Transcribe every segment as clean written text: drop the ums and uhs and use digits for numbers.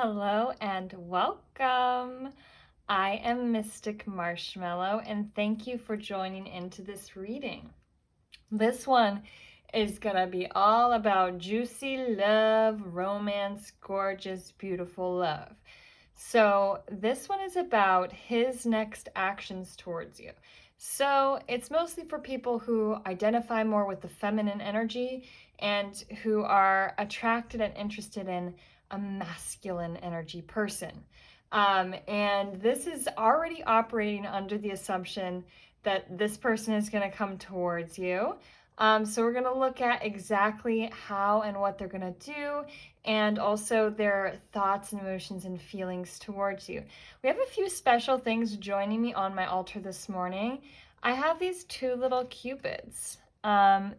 Hello and welcome. I am Mystic Marshmallow, and thank you for joining into this reading. This one is gonna be all about juicy love, romance, gorgeous, beautiful love. So this one is about his next actions towards you. So it's mostly for people who identify more with the feminine energy and who are attracted and interested in a masculine energy person. And this is already operating under the assumption that this person is going to come towards you. So we're going to look at exactly how and what they're going to do, and also their thoughts and emotions and feelings towards you. We have a few special things joining me on my altar this morning. I have these two little cupids,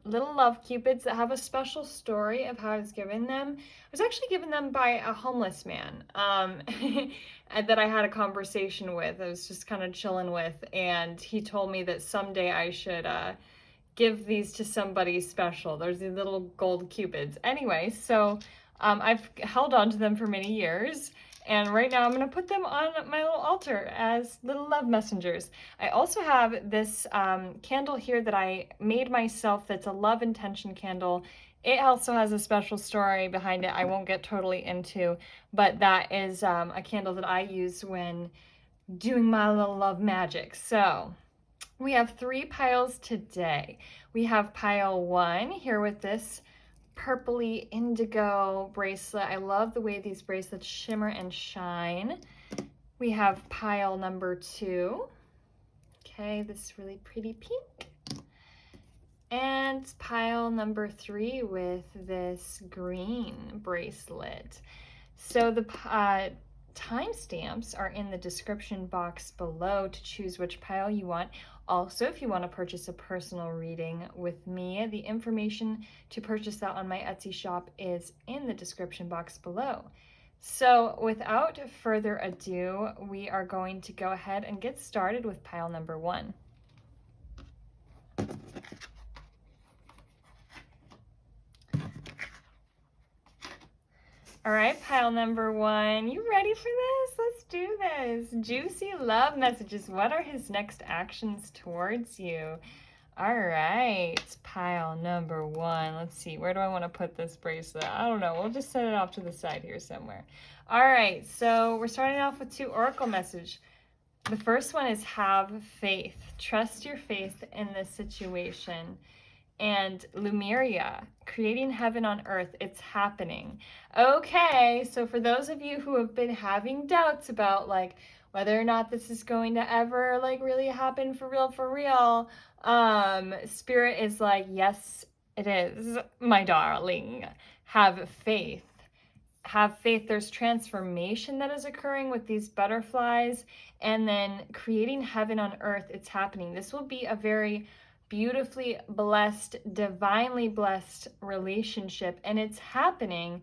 little love cupids that have a special story of how I was given them. I was actually given them by a homeless man that I had a conversation with. I was just kind of chilling with, and he told me that someday I should give these to somebody special. There's these little gold cupids. Anyway, so I've held on to them for many years, and right now I'm going to put them on my little altar as little love messengers. I also have this candle here that I made myself that's a love intention candle. It also has a special story behind it I won't get totally into, but that is a candle that I use when doing my little love magic. So we have 3 piles today. We have pile 1 here with this purpley indigo bracelet. I love the way these bracelets shimmer and shine. We have pile number 2. Okay, this really pretty pink. And pile number 3 with this green bracelet. So the timestamps are in the description box below to choose which pile you want. Also, if you want to purchase a personal reading with me, the information to purchase that on my Etsy shop is in the description box below. So without further ado, we are going to go ahead and get started with pile number 1. All right, pile number 1. You ready for this? Let's do this. Juicy love messages. What are his next actions towards you? All right, pile number 1. Let's see, where do I want to put this bracelet? I don't know. We'll just set it off to the side here somewhere. All right, so we're starting off with 2 oracle message. The first one is have faith. Trust your faith in this situation. And Lumeria, creating heaven on earth, it's happening. Okay, so for those of you who have been having doubts about like whether or not this is going to ever like really happen for real, Spirit is like, yes, it is, my darling. Have faith. Have faith. There's transformation that is occurring with these butterflies, and then creating heaven on earth, it's happening. This will be a very beautifully blessed, divinely blessed relationship, and it's happening.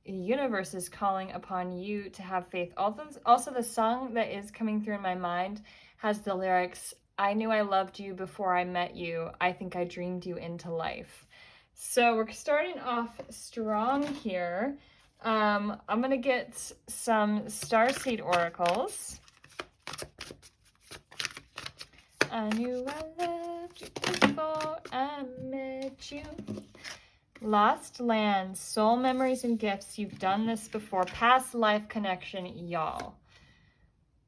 The universe is calling upon you to have faith. Also, the song that is coming through in my mind has the lyrics, I knew I loved you before I met you. I think I dreamed you into life. So we're starting off strong here. I'm going to get some starseed oracles. I knew I loved you before I met you. Lost lands, soul memories and gifts. You've done this before. Past life connection, y'all.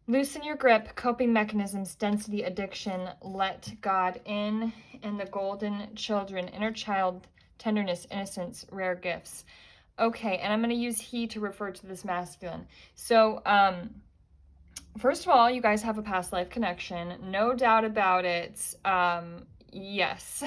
Loosen your grip, coping mechanisms, density, addiction, let God in, and the golden children, inner child, tenderness, innocence, rare gifts. Okay, and I'm going to use he to refer to this masculine. So, first of all, you guys have a past life connection, no doubt about it. Yes.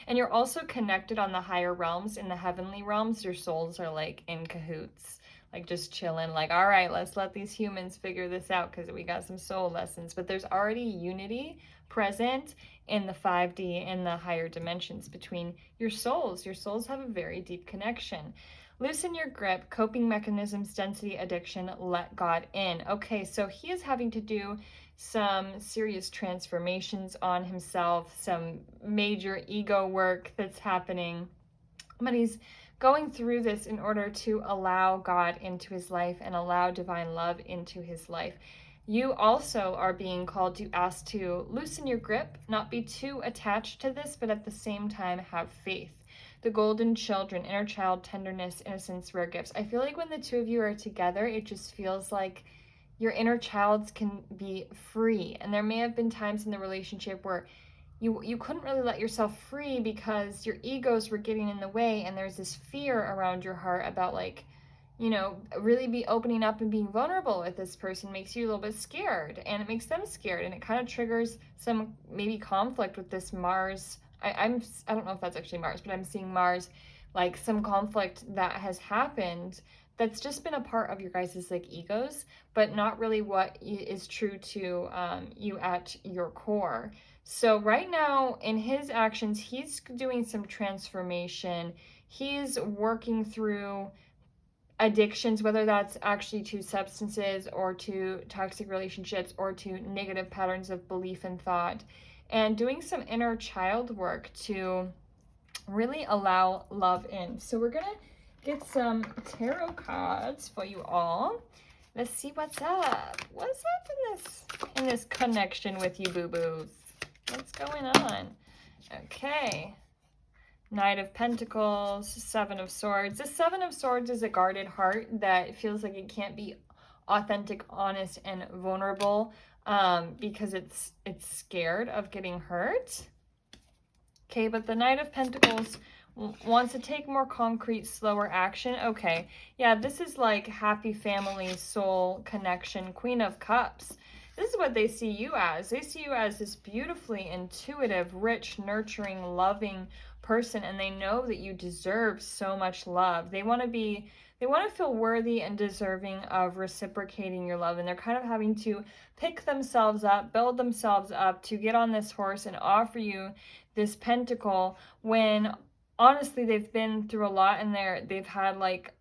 And you're also connected on the higher realms. In the heavenly realms, your souls are like in cahoots, like just chilling, like, all right, let's let these humans figure this out because we got some soul lessons. But there's already unity present in the 5D, in the higher dimensions between your souls. Your souls have a very deep connection. Loosen your grip, coping mechanisms, density, addiction, let God in. Okay, so he is having to do some serious transformations on himself, some major ego work that's happening. But he's going through this in order to allow God into his life and allow divine love into his life. You also are being called to ask to loosen your grip, not be too attached to this, but at the same time have faith. The golden children, inner child, tenderness, innocence, rare gifts. I feel like when the two of you are together, it just feels like your inner child can be free. And there may have been times in the relationship where you couldn't really let yourself free because your egos were getting in the way, and there's this fear around your heart about, like, you know, really be opening up and being vulnerable with this person makes you a little bit scared, and it makes them scared, and it kind of triggers some maybe conflict with this Mars. I don't know if that's actually Mars, but I'm seeing Mars, like some conflict that has happened that's just been a part of your guys' like egos, but not really what is true to you at your core. So right now in his actions, he's doing some transformation. He's working through addictions, whether that's actually to substances or to toxic relationships or to negative patterns of belief and thought, and doing some inner child work to really allow love in. So we're gonna get some tarot cards for you all. Let's see what's up. What's up in this connection with you, boo-boos? What's going on? Okay. Knight of Pentacles, Seven of Swords. The Seven of Swords is a guarded heart that feels like it can't be authentic, honest, and vulnerable because it's scared of getting hurt. Okay, but the Knight of Pentacles wants to take more concrete, slower action. Okay, yeah, this is like happy family, soul connection, Queen of Cups. This is what they see you as. They see you as this beautifully intuitive, rich, nurturing, loving person, and they know that you deserve so much love. They want to feel worthy and deserving of reciprocating your love, and they're kind of having to pick themselves up, build themselves up to get on this horse and offer you this pentacle when honestly they've been through a lot, and they've had like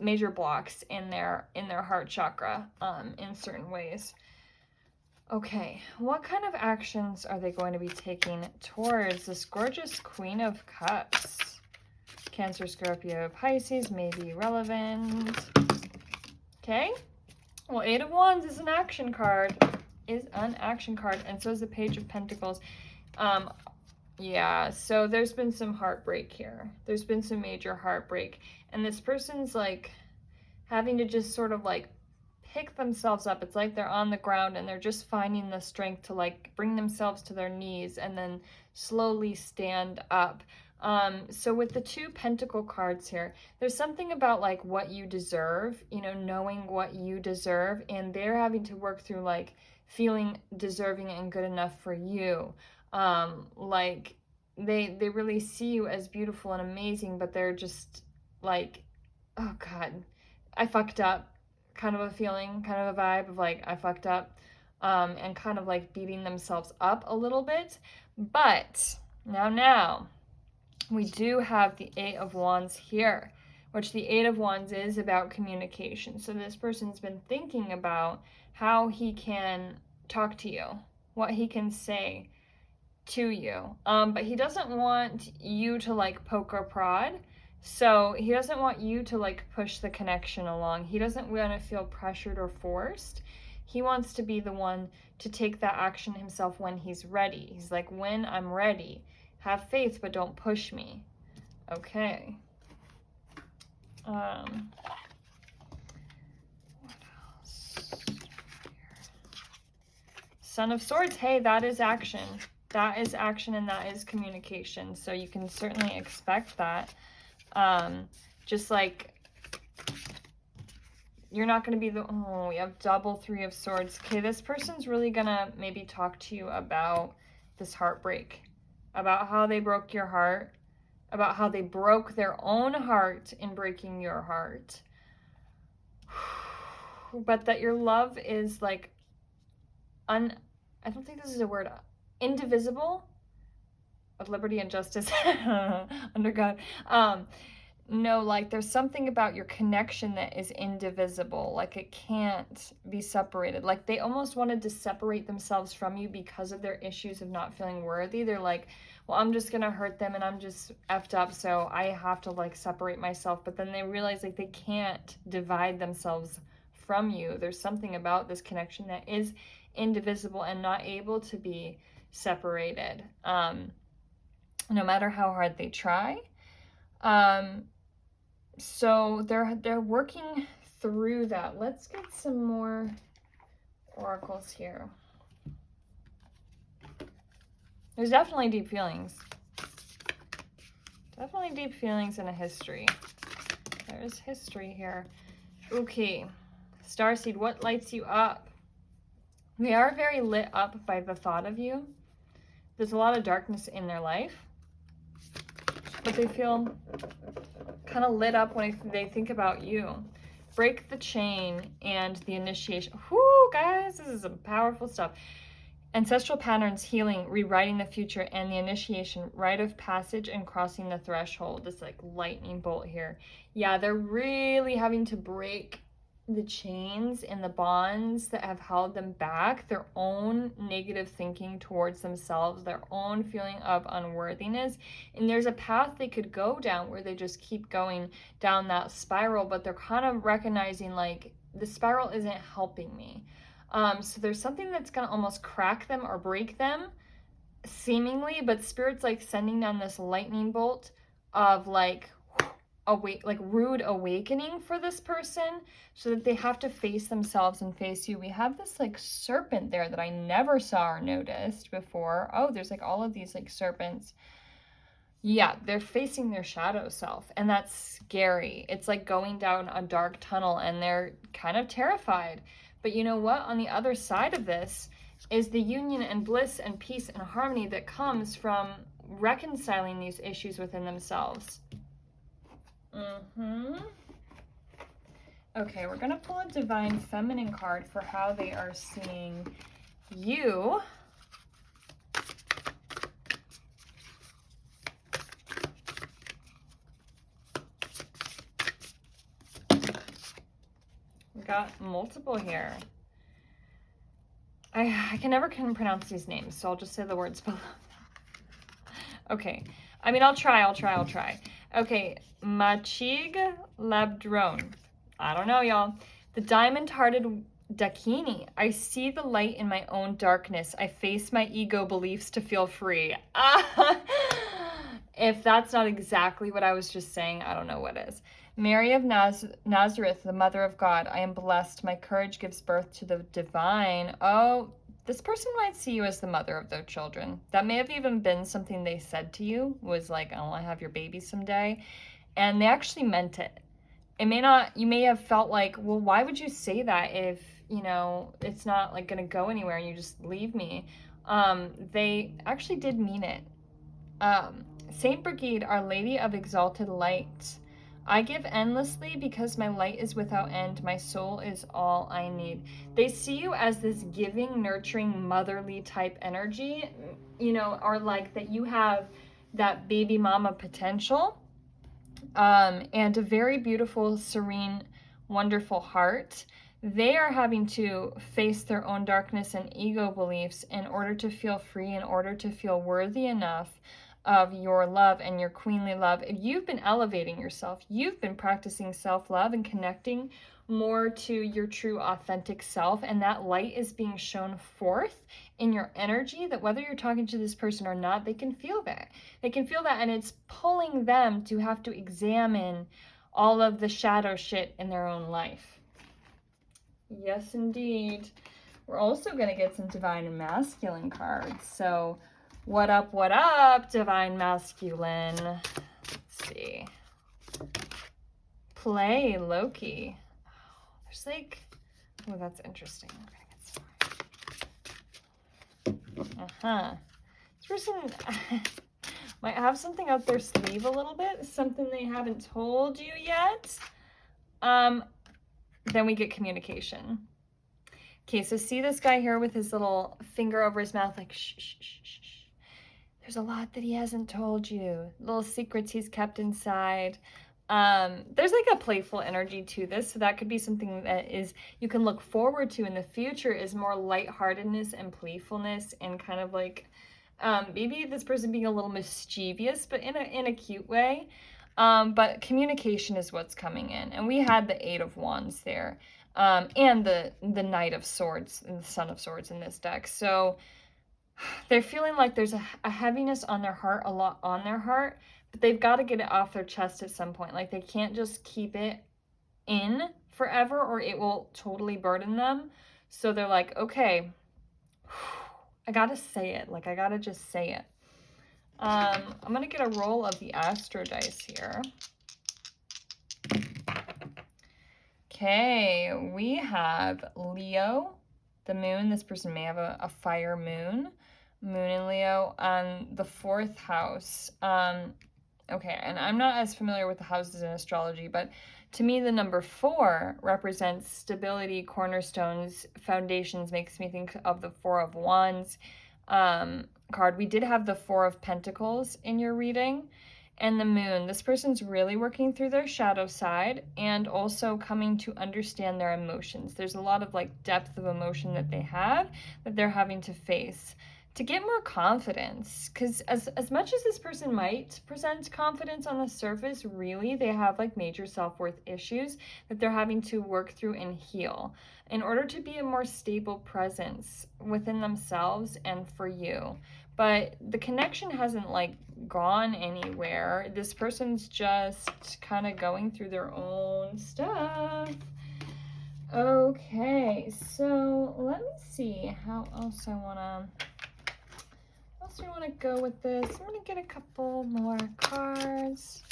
major blocks in their heart chakra in certain ways. Okay, what kind of actions are they going to be taking towards this gorgeous Queen of Cups? Cancer, Scorpio, Pisces may be relevant. Okay, well, Eight of Wands is an action card. And so is the Page of Pentacles. Yeah, so there's been some heartbreak here. There's been some major heartbreak, and this person's like having to just sort of like pick themselves up. It's like they're on the ground and they're just finding the strength to like bring themselves to their knees and then slowly stand up. So with the two pentacle cards here, there's something about like what you deserve, you know, knowing what you deserve, and they're having to work through like feeling deserving and good enough for you. Like they really see you as beautiful and amazing, but they're just like, oh God, I fucked up, kind of a feeling, kind of a vibe of like, I fucked up, and kind of like beating themselves up a little bit. But now, we do have the Eight of Wands here, which the Eight of Wands is about communication. So this person's been thinking about how he can talk to you, what he can say to you. But he doesn't want you to like poke or prod. So he doesn't want you to like push the connection along. He doesn't want to feel pressured or forced. He wants to be the one to take that action himself when he's ready. He's like, when I'm ready, have faith, but don't push me. Okay. What else? Son of Swords. Hey, that is action. That is action, and that is communication. So you can certainly expect that. Just like you're not going to be the, oh, we have double Three of Swords. Okay, this person's really going to maybe talk to you about this heartbreak, about how they broke your heart, about how they broke their own heart in breaking your heart. But that your love is like, I don't think this is a word, indivisible, of liberty and justice under God. know, like, there's something about your connection that is indivisible. Like, it can't be separated. Like, they almost wanted to separate themselves from you because of their issues of not feeling worthy. They're like, well, I'm just gonna hurt them and I'm just effed up, so I have to, like, separate myself. But then they realize, like, they can't divide themselves from you. There's something about this connection that is indivisible and not able to be separated, no matter how hard they try. So they're working through that. Let's get some more oracles here. There's definitely deep feelings. Definitely deep feelings and a history. There's history here. Okay. Starseed, what lights you up? They are very lit up by the thought of you. There's a lot of darkness in their life, but they feel kind of lit up when they think about you. Break the chain and the initiation. Whoo, guys, this is some powerful stuff. Ancestral patterns, healing, rewriting the future, and the initiation, rite of passage and crossing the threshold. This like lightning bolt here. Yeah, they're really having to break the chains and the bonds that have held them back, their own negative thinking towards themselves, their own feeling of unworthiness. And there's a path they could go down where they just keep going down that spiral, but they're kind of recognizing like the spiral isn't helping me. So there's something that's going to almost crack them or break them seemingly, but Spirit's like sending down this lightning bolt of like rude awakening for this person, so that they have to face themselves and face you. We have this like serpent there that I never saw or noticed before. Oh, there's like all of these like serpents. Yeah, they're facing their shadow self, and that's scary. It's like going down a dark tunnel and they're kind of terrified. But you know what? On the other side of this is the union and bliss and peace and harmony that comes from reconciling these issues within themselves. Okay, we're going to pull a Divine Feminine card for how they are seeing you. We got multiple here. I can never pronounce these names, so I'll just say the words below. Okay, I mean, I'll try. Okay, Machig Labdrone. I don't know, y'all. The diamond-hearted Dakini. I see the light in my own darkness. I face my ego beliefs to feel free. If that's not exactly what I was just saying, I don't know what is. Mary of Nazareth, the Mother of God. I am blessed. My courage gives birth to the divine. Oh, this person might see you as the mother of their children. That may have even been something they said to you, was like, I want to have your baby someday. And they actually meant it. It may not, you may have felt like, well, why would you say that if, you know, it's not like going to go anywhere and you just leave me? They actually did mean it. Saint Brigid, Our Lady of Exalted Light. I give endlessly because my light is without end. My soul is all I need. They see you as this giving, nurturing, motherly type energy, you know, or like that you have that baby mama potential, and a very beautiful, serene, wonderful heart. They are having to face their own darkness and ego beliefs in order to feel free, in order to feel worthy enough of your love and your queenly love. If you've been elevating yourself, you've been practicing self-love and connecting more to your true authentic self, and that light is being shown forth in your energy, that whether you're talking to this person or not, they can feel that. They can feel that, and it's pulling them to have to examine all of the shadow shit in their own life. Yes, indeed. We're also going to get some Divine and Masculine cards. So what up, Divine Masculine? Let's see. Play Loki. There's like, oh, that's interesting. We're gonna get some. This person might have something up their sleeve a little bit, something they haven't told you yet. Then we get communication. Okay, so see this guy here with his little finger over his mouth, like shh, shh, shh, shh. There's a lot that he hasn't told you, little secrets he's kept inside. There's like a playful energy to this, so that could be something that is you can look forward to in the future, is more lightheartedness and playfulness, and kind of like maybe this person being a little mischievous, but in a cute way. But communication is what's coming in, and we had the Eight of Wands there, and the Knight of Swords and the Son of Swords in this deck. So they're feeling like there's a heaviness on their heart, a lot on their heart, but they've got to get it off their chest at some point. Like they can't just keep it in forever or it will totally burden them. So they're like, okay, I gotta say it. Like I gotta just say it. I'm gonna get a roll of the Astro dice here. Okay, we have Leo, the moon. This person may have a fire moon in Leo on the 4th house. Okay, and I'm not as familiar with the houses in astrology, but to me, the number 4 represents stability, cornerstones, foundations, makes me think of the 4 of Wands card. We did have the 4 of Pentacles in your reading, and the moon. This person's really working through their shadow side and also coming to understand their emotions. There's a lot of like depth of emotion that they have that they're having to face to get more confidence, because as much as this person might present confidence on the surface, really they have like major self-worth issues that they're having to work through and heal in order to be a more stable presence within themselves and for you. But the connection hasn't like gone anywhere. This person's just kind of going through their own stuff. Okay, so let me see how else I want to go with this. I'm going to get a couple more cards.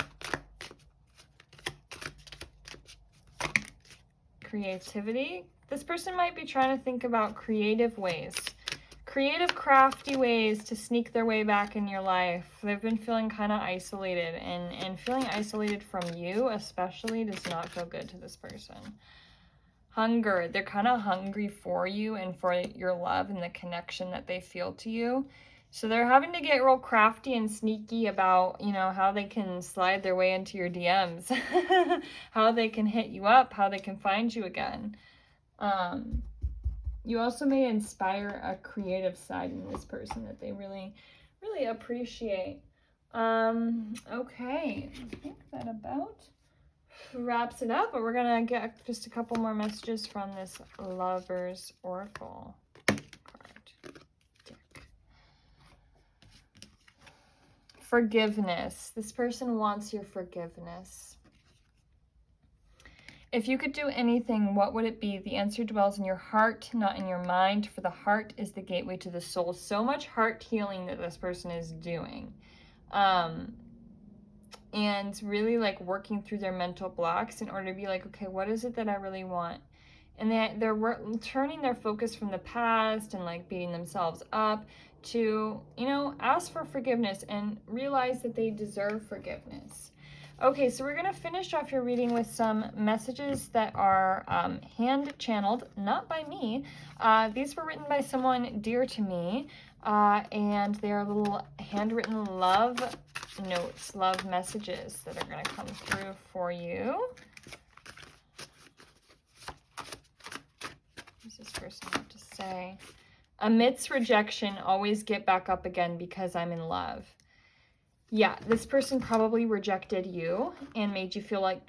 Creativity. This person might be trying to think about creative ways. Creative, crafty ways to sneak their way back in your life. They've been feeling kind of isolated, and feeling isolated from you especially does not feel good to this person. Hunger. They're kind of hungry for you and for your love and the connection that they feel to you. So they're having to get real crafty and sneaky about, you know, how they can slide their way into your DMs, how they can hit you up, how they can find you again. You also may inspire a creative side in this person that they really, really appreciate. Okay, I think that about wraps it up, but we're gonna get just a couple more messages from this Lover's Oracle card deck. Forgiveness. This person wants your forgiveness. If you could do anything, what would it be? The answer dwells in your heart, not in your mind, for the heart is the gateway to the soul. So much heart healing that this person is doing. And really like working through their mental blocks in order to be like, okay, what is it that I really want? And they're turning their focus from the past and like beating themselves up to, you know, ask for forgiveness and realize that they deserve forgiveness. Okay, so we're going to finish off your reading with some messages that are hand-channeled, not by me. These were written by someone dear to me, and they're little handwritten love notes, love messages that are going to come through for you. What does this person have to say? Amidst rejection, always get back up again because I'm in love. Yeah, this person probably rejected you and made you feel like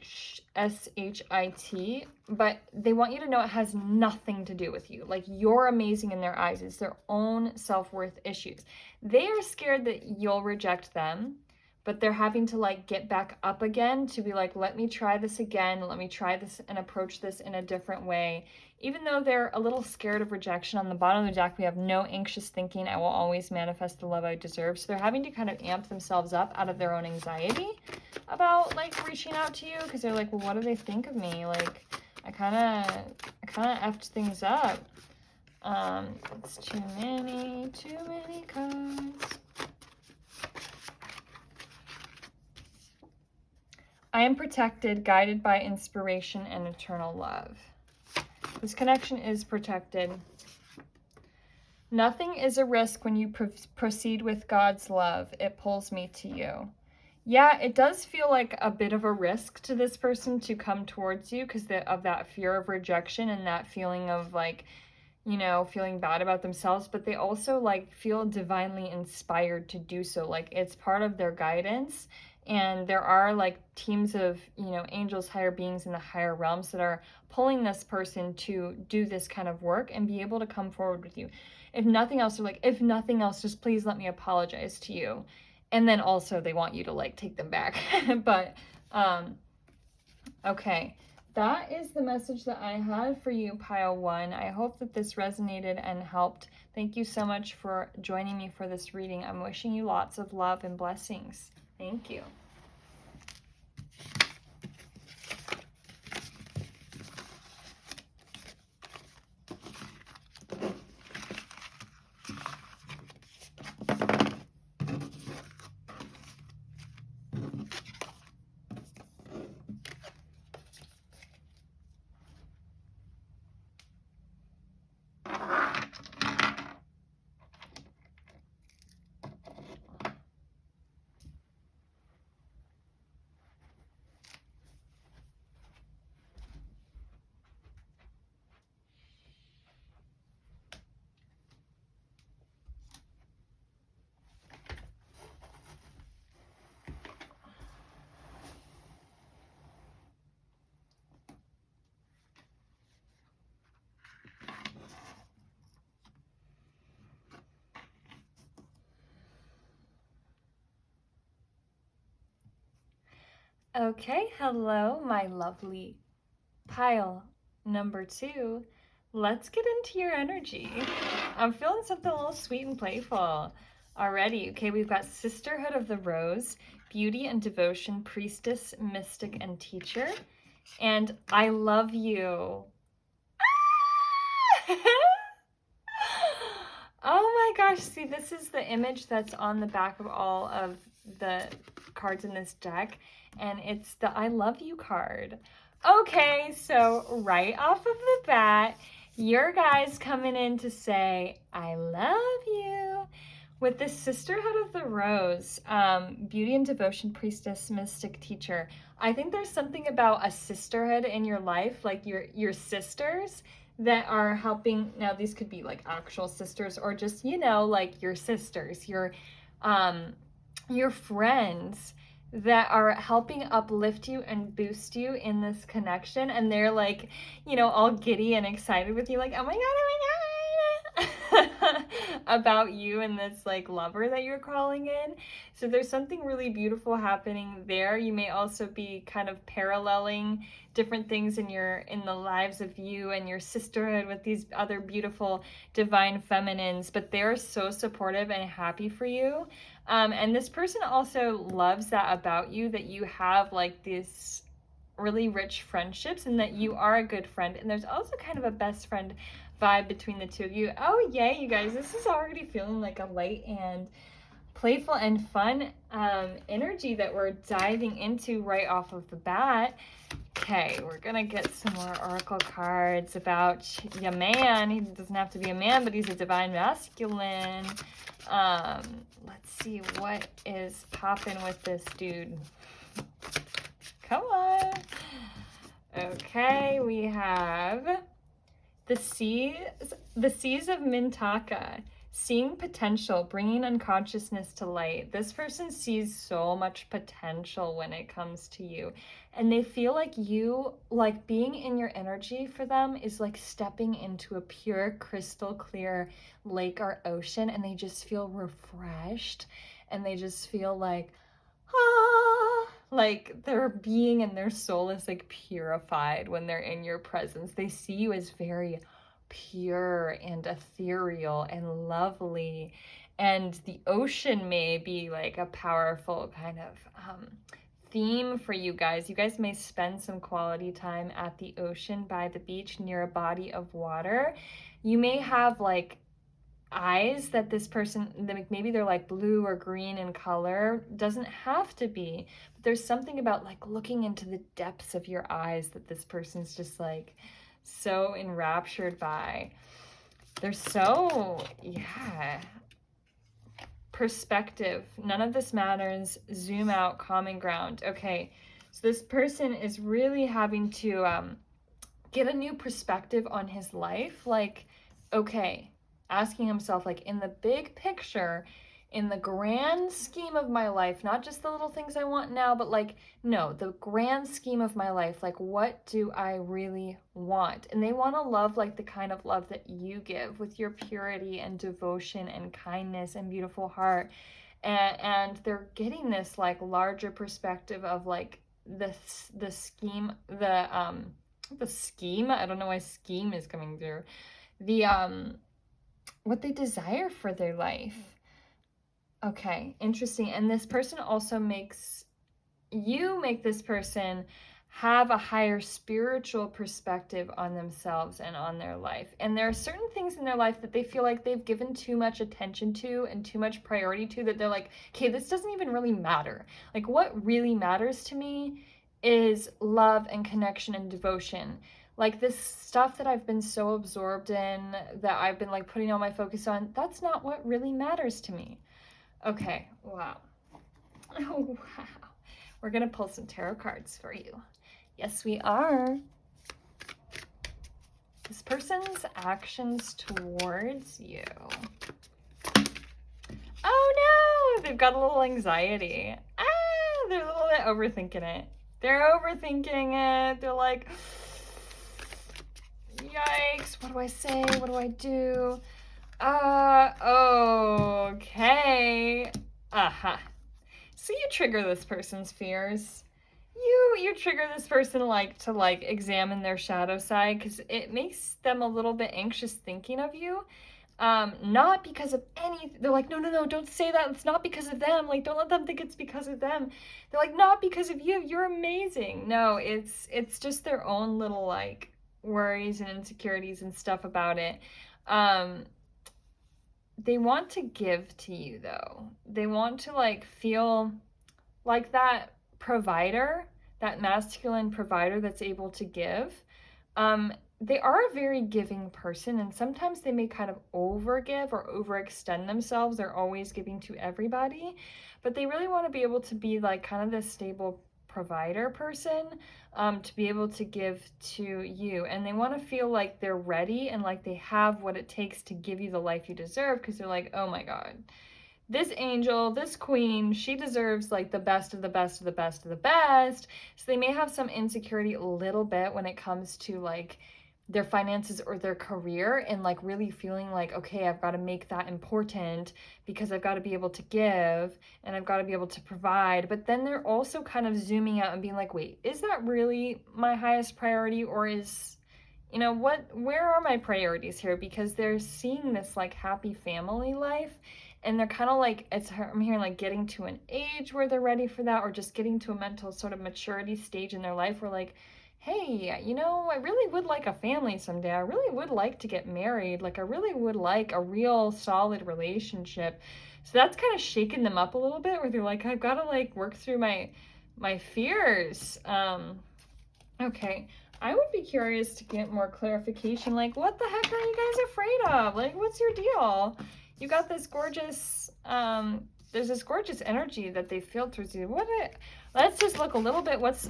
S-H-I-T, but they want you to know it has nothing to do with you. Like, you're amazing in their eyes. It's their own self-worth issues. They are scared that you'll reject them, but they're having to, like, get back up again to be like, let me try this again. Let me try this and approach this in a different way. Even though they're a little scared of rejection, on the bottom of the deck, we have no anxious thinking. I will always manifest the love I deserve. So they're having to kind of amp themselves up out of their own anxiety about like reaching out to you, because they're like, well, what do they think of me? Like, I kind of effed things up. It's too many cards. I am protected, guided by inspiration and eternal love. This connection is protected. Nothing is a risk when you proceed with God's love. It pulls me to you. Yeah, it does feel like a bit of a risk to this person to come towards you because of that fear of rejection and that feeling of like, you know, feeling bad about themselves, but they also like feel divinely inspired to do so. Like it's part of their guidance. And there are like teams of, you know, angels, higher beings in the higher realms that are pulling this person to do this kind of work and be able to come forward with you. If nothing else, they're like, if nothing else, just please let me apologize to you. And then also they want you to like take them back. But okay, that is the message that I had for you, Pile 1. I hope that this resonated and helped. Thank you so much for joining me for this reading. I'm wishing you lots of love and blessings. Thank you. Okay, hello, my lovely pile number 2. Let's get into your energy. I'm feeling something a little sweet and playful already. Okay, we've got Sisterhood of the Rose, Beauty and Devotion, Priestess, Mystic, and Teacher. And I love you. Oh my gosh, see, this is the image that's on the back of all of the cards in this deck, and it's the I love you card. Okay, so right off of the bat, your guy's coming in to say, I love you. With this Sisterhood of the Rose, Beauty and Devotion, Priestess, Mystic, Teacher, I think there's something about a sisterhood in your life, like your sisters that are helping. Now these could be like actual sisters or just, you know, like your sisters, your friends that are helping uplift you and boost you in this connection, and they're like, you know, all giddy and excited with you, like, oh my god, about you and this like lover that you're calling in. So there's something really beautiful happening there. You may also be kind of paralleling different things in the lives of you and your sisterhood with these other beautiful divine feminines, but they're so supportive and happy for you. And this person also loves that about you, that you have like these really rich friendships and that you are a good friend. And there's also kind of a best friend vibe between the two of you. Oh yay, you guys, this is already feeling like a light and playful and fun energy that we're diving into right off of the bat. Okay, we're gonna get some more oracle cards about your man. He doesn't have to be a man, but he's a divine masculine. Let's see what is popping with this dude. Come on. Okay, we have the seas of Mintaka. Seeing potential, bringing unconsciousness to light. This person sees so much potential when it comes to you. And they feel like you, like being in your energy for them is like stepping into a pure, crystal clear lake or ocean. And they just feel refreshed. And they just feel like their being and their soul is like purified when they're in your presence. They see you as very pure and ethereal and lovely, and the ocean may be like a powerful kind of theme for you guys. You guys may spend some quality time at the ocean, by the beach, near a body of water. You may have like eyes that this person, maybe they're like blue or green in color. Doesn't have to be, but there's something about like looking into the depths of your eyes that this person's just like so enraptured by. They're so, yeah, perspective. None of this matters. Zoom out, common ground. Okay, so this person is really having to get a new perspective on his life. Like, okay, asking himself, like, in the big picture, in the grand scheme of my life, not just the little things I want now, but like, no, the grand scheme of my life, like, what do I really want? And they want to love like the kind of love that you give, with your purity and devotion and kindness and beautiful heart. And they're getting this like larger perspective of like the scheme, the scheme, I don't know why scheme is coming through, the what they desire for their life. Okay, interesting. And this person also makes this person have a higher spiritual perspective on themselves and on their life. And there are certain things in their life that they feel like they've given too much attention to and too much priority to, that they're like, okay, this doesn't even really matter. Like, what really matters to me is love and connection and devotion. Like, this stuff that I've been so absorbed in, that I've been like putting all my focus on, that's not what really matters to me. Okay, wow. Oh, wow. We're going to pull some tarot cards for you. Yes, we are. This person's actions towards you. Oh no, they've got a little anxiety. They're a little bit overthinking it. They're overthinking it. They're like, yikes, what do I say? What do I do? Okay. So you trigger this person's fears. You trigger this person to examine their shadow side, because it makes them a little bit anxious thinking of you. Not because of anything. They're like, no, don't say that. It's not because of them. Like, don't let them think it's because of them. They're like, not because of you. You're amazing. No, it's just their own little like worries and insecurities and stuff about it. They want to give to you though. They want to like feel like that provider, that masculine provider that's able to give. They are a very giving person, and sometimes they may kind of overgive or overextend themselves. They're always giving to everybody, but they really want to be able to be like kind of this stable provider person, to be able to give to you. And they want to feel like they're ready and like they have what it takes to give you the life you deserve, because they're like, oh my God, this angel, this queen, she deserves like the best of the best of the best of the best. So they may have some insecurity a little bit when it comes to like their finances or their career, and like really feeling like, okay, I've got to make that important because I've got to be able to give and I've got to be able to provide. But then they're also kind of zooming out and being like, wait, is that really my highest priority? Or is, where are my priorities here? Because they're seeing this like happy family life, and they're kind of like, I'm hearing like getting to an age where they're ready for that, or just getting to a mental sort of maturity stage in their life where like, hey, I really would like a family someday. I really would like to get married. Like, I really would like a real solid relationship. So that's kind of shaking them up a little bit, where they're like, I've got to like work through my fears. Okay. I would be curious to get more clarification. Like, what the heck are you guys afraid of? Like, what's your deal? You got this gorgeous, there's this gorgeous energy that they feel towards you. Let's just look a little bit what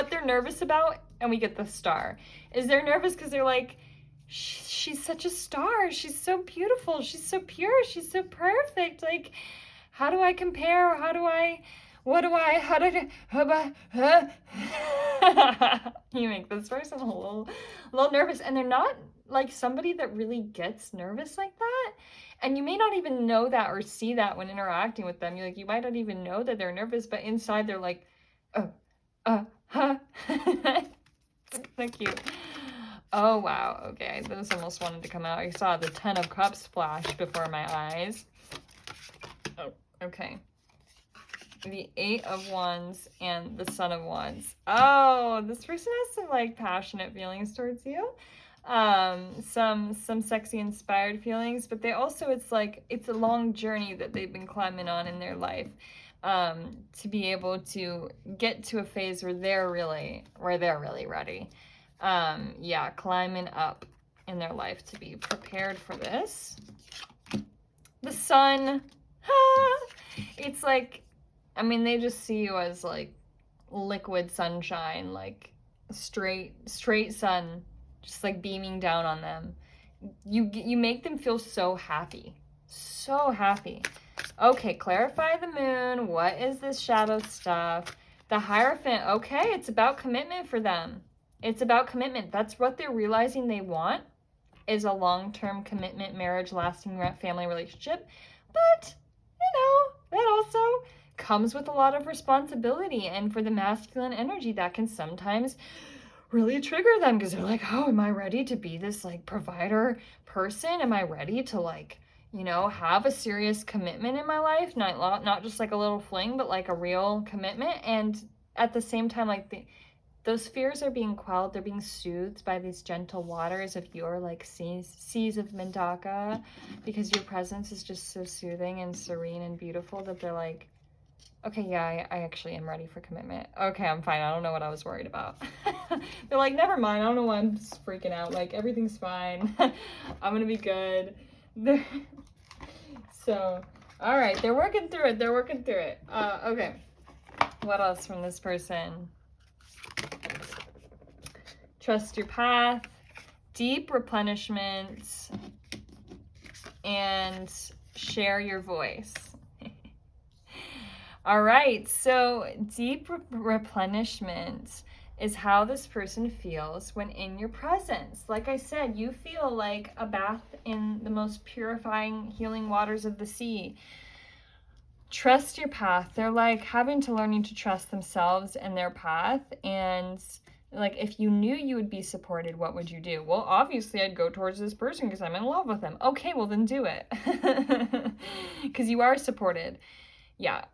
they're nervous about, and we get the star. Is they're nervous because they're like, she's such a star. She's so beautiful. She's so pure. She's so perfect. Like, how do I compare? You make this person a little nervous, and they're not like somebody that really gets nervous like that. And you may not even know that or see that when interacting with them. You might not even know that they're nervous, but inside they're like, so cute. Oh wow, okay, this almost wanted to come out. I saw the 10 of Cups flash before my eyes. Oh, okay. The 8 of Wands and the Son of Wands. Oh, this person has some like passionate feelings towards you. Some sexy inspired feelings, but they also, it's a long journey that they've been climbing on in their life, to be able to get to a phase where they're really ready. Climbing up in their life to be prepared for this. the sun. It's like, I mean, they just see you as like liquid sunshine, like straight sun, just like beaming down on them. You make them feel so happy. So happy. Okay, clarify the moon. What is this shadow stuff? The Hierophant. Okay, it's about commitment for them. It's about commitment. That's what they're realizing they want, is a long-term commitment, marriage, lasting family relationship. But, you know, that also comes with a lot of responsibility. And for the masculine energy, that can sometimes really trigger them because they're like, oh, am I ready to be this like provider person? Am I ready to like, you know, have a serious commitment in my life? Not just like a little fling, but like a real commitment. And at the same time, like those fears are being quelled. They're being soothed by these gentle waters of your like seas of Mendaka, because your presence is just so soothing and serene and beautiful that they're like, okay, yeah, I actually am ready for commitment. Okay, I'm fine. I don't know what I was worried about. They're like, never mind. I don't know why I'm just freaking out. Like, everything's fine. I'm going to be good. So, all right. They're working through it. They're working through it. Okay. What else from this person? Trust your path. Deep replenishment. And share your voice. All right, so deep replenishment is how this person feels when in your presence. Like I said, you feel like a bath in the most purifying, healing waters of the sea. Trust your path. They're like having to learning to trust themselves and their path. And like, if you knew you would be supported, what would you do? Well, obviously I'd go towards this person because I'm in love with them. Okay, well then do it. Because you are supported. Yeah.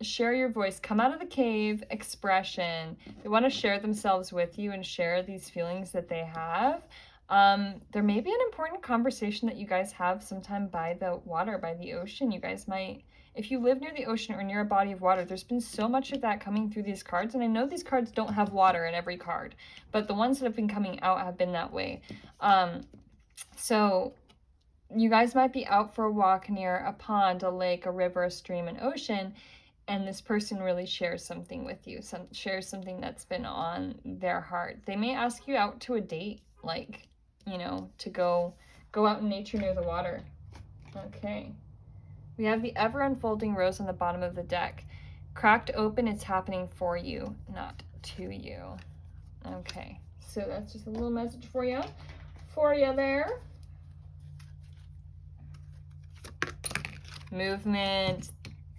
Share your voice. Come out of the cave. Expression. They want to share themselves with you and share these feelings that they have. There may be an important conversation that you guys have sometime by the water, by the ocean. You guys might, if you live near the ocean or near a body of water, there's been so much of that coming through these cards. And I know these cards don't have water in every card, but the ones that have been coming out have been that way. So you guys might be out for a walk near a pond, a lake, a river, a stream, an ocean, and this person really shares something with you, shares something that's been on their heart. They may ask you out to a date, like, you know, to go out in nature near the water. Okay. We have the ever unfolding rose on the bottom of the deck. Cracked open, it's happening for you, not to you. Okay. So that's just a little message for you there. Movement.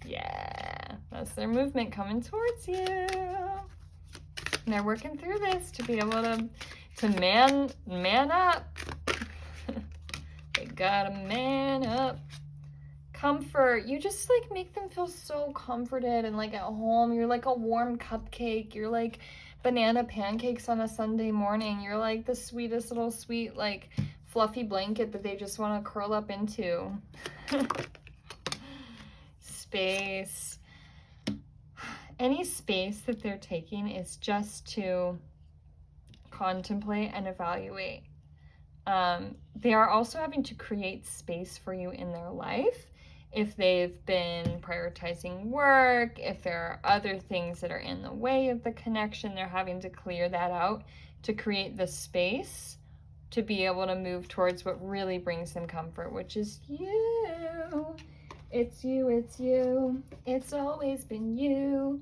Yeah, that's their movement coming towards you. And they're working through this to be able to man up. They gotta man up. Comfort. You just like make them feel so comforted and like at home. You're like a warm cupcake. You're like banana pancakes on a Sunday morning. You're like the sweetest little sweet like fluffy blanket that they just want to curl up into. Space. Any space that they're taking is just to contemplate and evaluate. They are also having to create space for you in their life. If they've been prioritizing work, if there are other things that are in the way of the connection, they're having to clear that out to create the space to be able to move towards what really brings them comfort, which is you. It's you, it's you. It's always been you.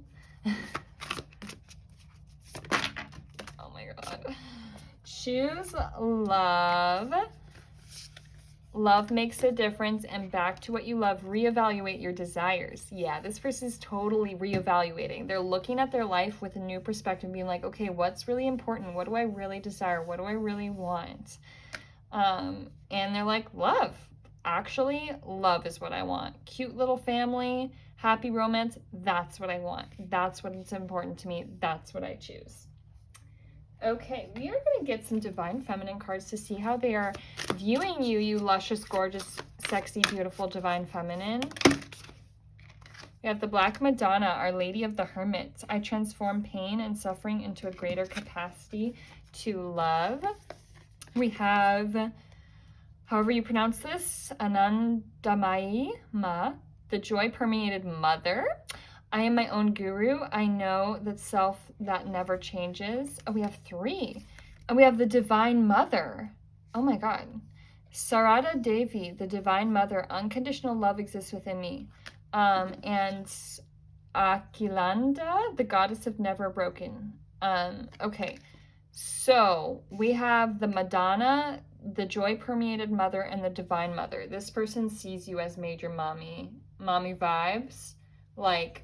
Oh my God. Choose love. Love makes a difference, and back to what you love, reevaluate your desires. Yeah, this person is totally reevaluating. They're looking at their life with a new perspective, being like, okay, what's really important? What do I really desire? What do I really want? And they're like, love. Actually, love is what I want. Cute little family, happy romance, that's what I want. That's what's important to me. That's what I choose. Okay, we are going to get some Divine Feminine cards to see how they are viewing you, you luscious, gorgeous, sexy, beautiful Divine Feminine. We have the Black Madonna, Our Lady of the Hermit. I transform pain and suffering into a greater capacity to love. We have however you pronounce this, Anandamayi Ma, the joy-permeated mother. I am my own guru. I know that self that never changes. Oh, we have 3. And we have the Divine Mother. Oh my God. Sarada Devi, the Divine Mother. Unconditional love exists within me. And Akilanda, the Goddess of Never Broken. Okay. So we have the Madonna, the joy-permeated mother, and the Divine Mother. This person sees you as major mommy vibes, like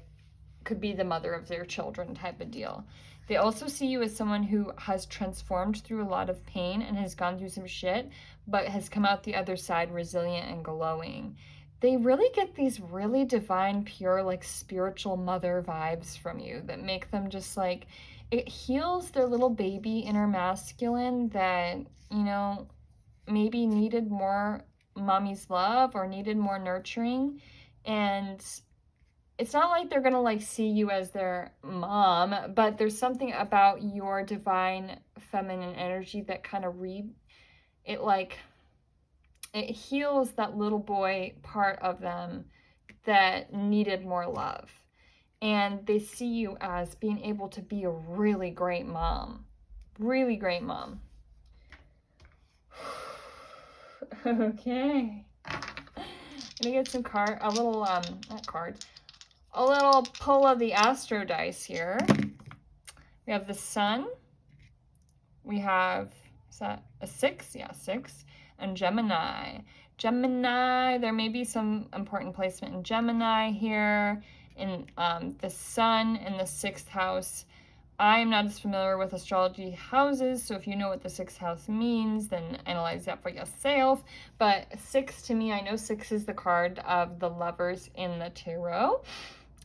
could be the mother of their children type of deal. They also see you as someone who has transformed through a lot of pain and has gone through some shit, but has come out the other side resilient and glowing. They really get these really divine, pure, like spiritual mother vibes from you that make them just like, it heals their little baby inner masculine that, you know, maybe needed more mommy's love or needed more nurturing. And it's not like they're gonna like see you as their mom, but there's something about your divine feminine energy that kind of it heals that little boy part of them that needed more love. And they see you as being able to be a really great mom. Really great mom. Okay. Let me get some a little pull of the astro dice here. We have the Sun. We have, is that a 6? Yeah, 6. And Gemini. Gemini, there may be some important placement in Gemini here. In the Sun in the 6th house. I'm not as familiar with astrology houses, so if you know what the 6th house means, then analyze that for yourself. But 6 to me, I know 6 is the card of the Lovers in the tarot.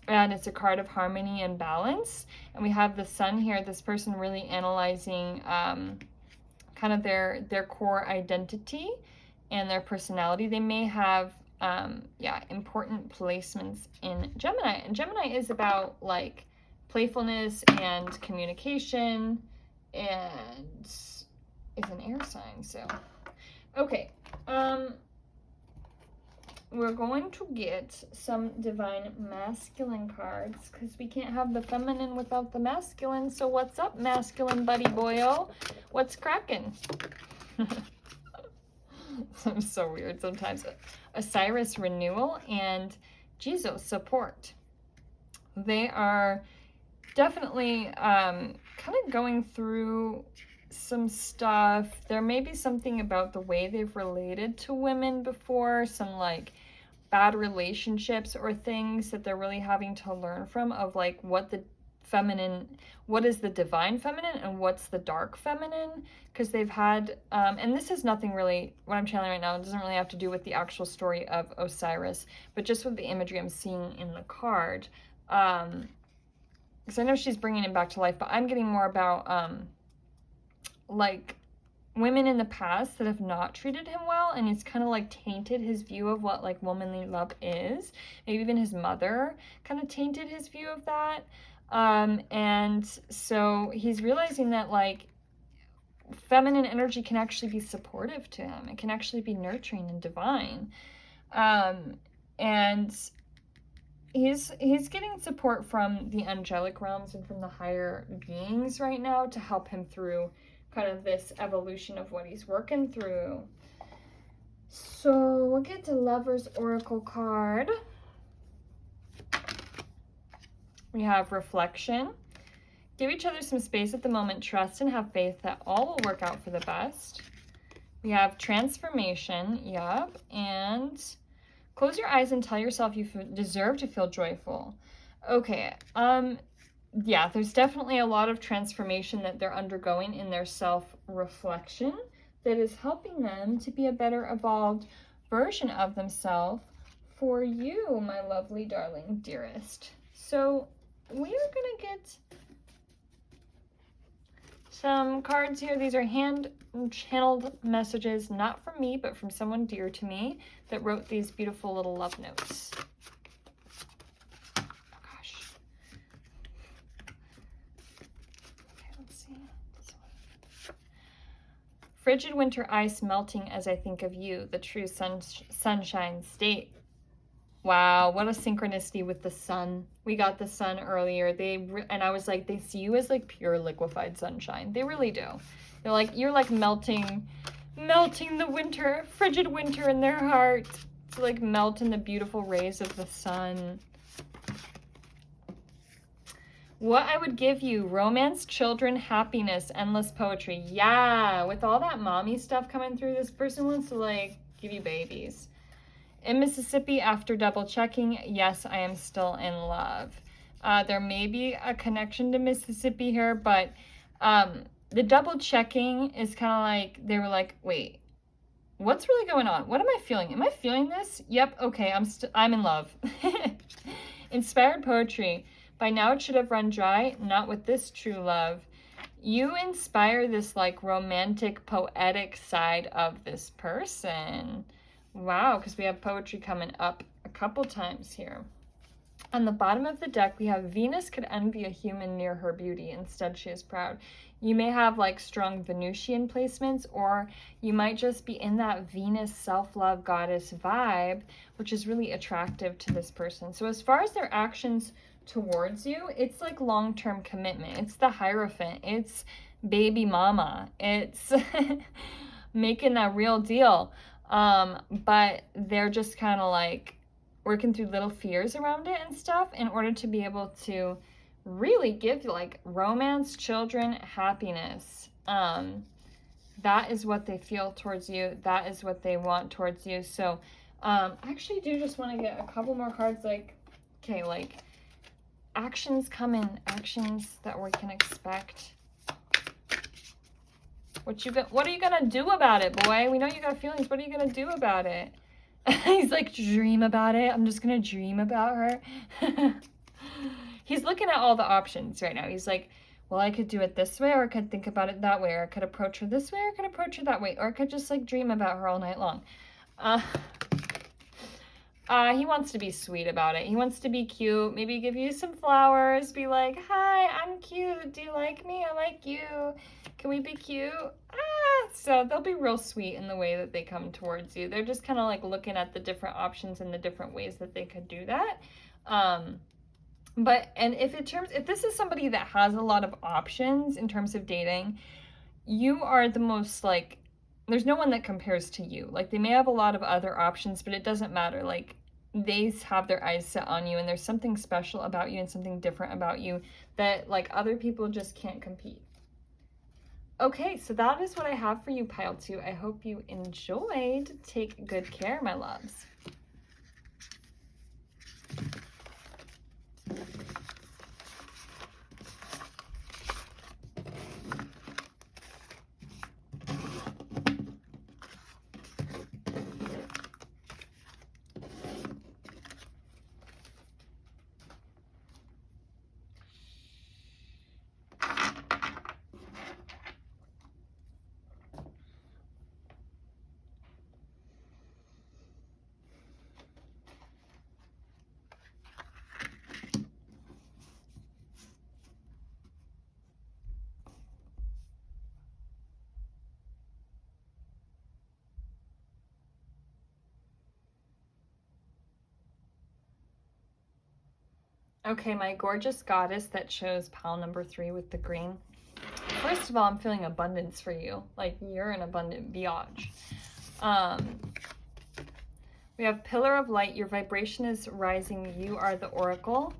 And it's a card of harmony and balance. And we have the Sun here, this person really analyzing kind of their core identity and their personality. They may have, important placements in Gemini. And Gemini is about, like, playfulness and communication, and is an air sign, so. Okay, we're going to get some divine masculine cards because we can't have the feminine without the masculine. So what's up, masculine buddy boyo? What's cracking? I'm so weird sometimes. Osiris renewal and Jesus support. They are definitely kind of going through some stuff. There may be something about the way they've related to women before, some like bad relationships or things that they're really having to learn from, of like what is the divine feminine and what's the dark feminine, because they've had and this is nothing really, what I'm channeling right now, it doesn't really have to do with the actual story of Osiris, but just with the imagery I'm seeing in the card, because I know she's bringing him back to life, but I'm getting more about like women in the past that have not treated him well, and it's kind of like tainted his view of what like womanly love is. Maybe even his mother kind of tainted his view of that. And so he's realizing that like feminine energy can actually be supportive to him. It can actually be nurturing and divine. And he's getting support from the angelic realms and from the higher beings right now to help him through kind of this evolution of what he's working through. So we'll get to Lover's Oracle card. We have reflection. Give each other some space at the moment. Trust and have faith that all will work out for the best. We have transformation. Yep. And close your eyes and tell yourself you deserve to feel joyful. Okay. Yeah, there's definitely a lot of transformation that they're undergoing in their self-reflection that is helping them to be a better evolved version of themselves for you, my lovely, darling, dearest. So we are going to get some cards here. These are hand-channeled messages, not from me, but from someone dear to me that wrote these beautiful little love notes. frigid winter ice melting as I think of you, the true sunshine state. Wow, what a synchronicity with the sun. We got the sun earlier. And I was like, they see you as like pure liquefied sunshine. They really do. They're like, you're like melting the winter, frigid winter in their heart to like melt in the beautiful rays of the sun. What I would give you: romance, children, happiness, endless poetry. Yeah, with all that mommy stuff coming through, this person wants to like give you babies. In Mississippi, after double checking, yes, I am still in love. There may be a connection to Mississippi here, but the double checking is kind of like, they were like, wait, what's really going on? What am I feeling? Am I feeling this? Yep, okay, I'm in love. Inspired poetry. By now it should have run dry, not with this true love. You inspire this like romantic, poetic side of this person. Wow, because we have poetry coming up a couple times here. On the bottom of the deck, we have Venus could envy a human near her beauty. Instead, she is proud. You may have like strong Venusian placements, or you might just be in that Venus self-love goddess vibe, which is really attractive to this person. So as far as their actions towards you, it's like long-term commitment. It's the Hierophant. It's baby mama. It's making that real deal. But they're just kind of like working through little fears around it and stuff in order to be able to really give like romance, children, happiness. That is what they feel towards you. That is what they want towards you. So I actually do just want to get a couple more cards, like, okay, like actions coming, actions that we can expect. What are you gonna do about it, boy? We know you got feelings. What are you gonna do about it? He's like, dream about it. I'm just gonna dream about her. He's looking at all the options right now. He's like, well, I could do it this way, or I could think about it that way, or I could approach her this way, or I could approach her that way, or I could just like dream about her all night long. He wants to be sweet about it. He wants to be cute, maybe give you some flowers, be like, hi, I'm cute. Do you like me? I like you. Can we be cute? So they'll be real sweet in the way that they come towards you. They're just kind of like looking at the different options and the different ways that they could do that. And if this is somebody that has a lot of options in terms of dating, you are the most like, there's no one that compares to you. Like, they may have a lot of other options, but it doesn't matter. Like, they have their eyes set on you, and there's something special about you and something different about you that like other people just can't compete. Okay, so that is what I have for you, pile 2. I hope you enjoyed. Take good care, my loves. Okay, my gorgeous goddess that chose pile number 3 with the green. First of all, I'm feeling abundance for you. Like, you're an abundant biatch. We have pillar of light. Your vibration is rising. You are the oracle.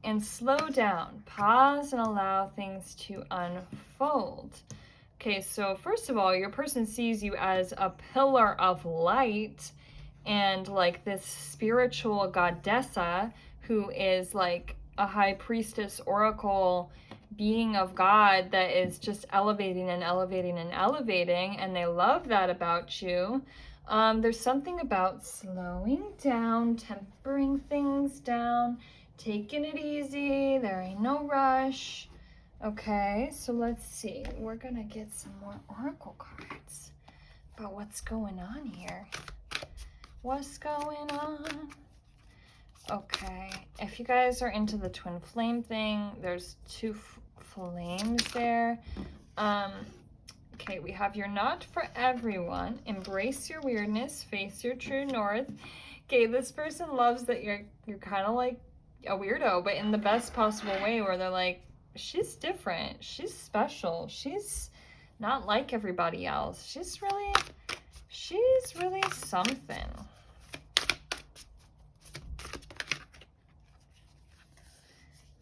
And slow down. Pause and allow things to unfold. Okay, so first of all, your person sees you as a pillar of light and like this spiritual goddessa who is like a high priestess, oracle, being of God that is just elevating and elevating and elevating, and they love that about you. There's something about slowing down, tempering things down, taking it easy. There ain't no rush. Okay, so let's see. We're gonna get some more oracle cards about what's going on here. What's going on? Okay, if you guys are into the twin flame thing, there's 2 flames there. Okay, Okay, we have you're not for everyone. Embrace your weirdness. Face your true north. Okay, this person loves that you're kind of like a weirdo, but in the best possible way, where they're like, she's different. She's special. She's not like everybody else. She's really something.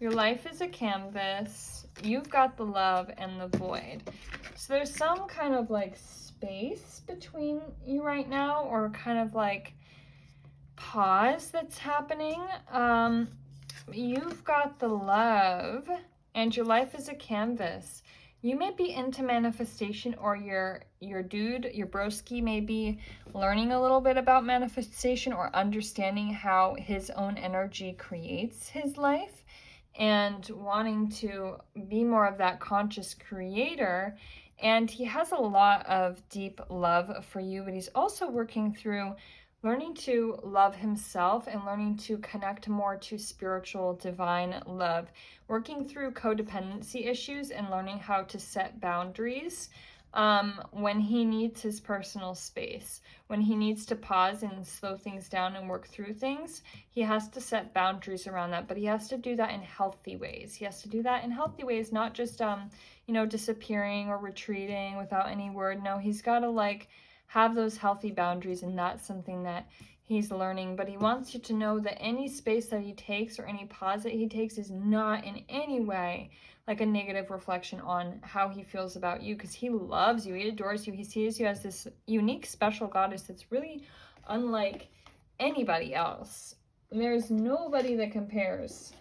Your life is a canvas. You've got the love and the void. So there's some kind of like space between you right now, or kind of like pause that's happening. You've got the love, and your life is a canvas. You may be into manifestation, or your dude, your broski, may be learning a little bit about manifestation, or understanding how his own energy creates his life, and wanting to be more of that conscious creator. And he has a lot of deep love for you, but he's also working through learning to love himself and learning to connect more to spiritual divine love, working through codependency issues and learning how to set boundaries when he needs his personal space. When he needs to pause and slow things down and work through things, he has to set boundaries around that, but he has to do that in healthy ways. He has to do that in healthy ways, not just, disappearing or retreating without any word. No, he's got to like have those healthy boundaries, and that's something that he's learning. But he wants you to know that any space that he takes or any pause that he takes is not in any way like a negative reflection on how he feels about you, because he loves you, he adores you, he sees you as this unique, special goddess that's really unlike anybody else. There's nobody that compares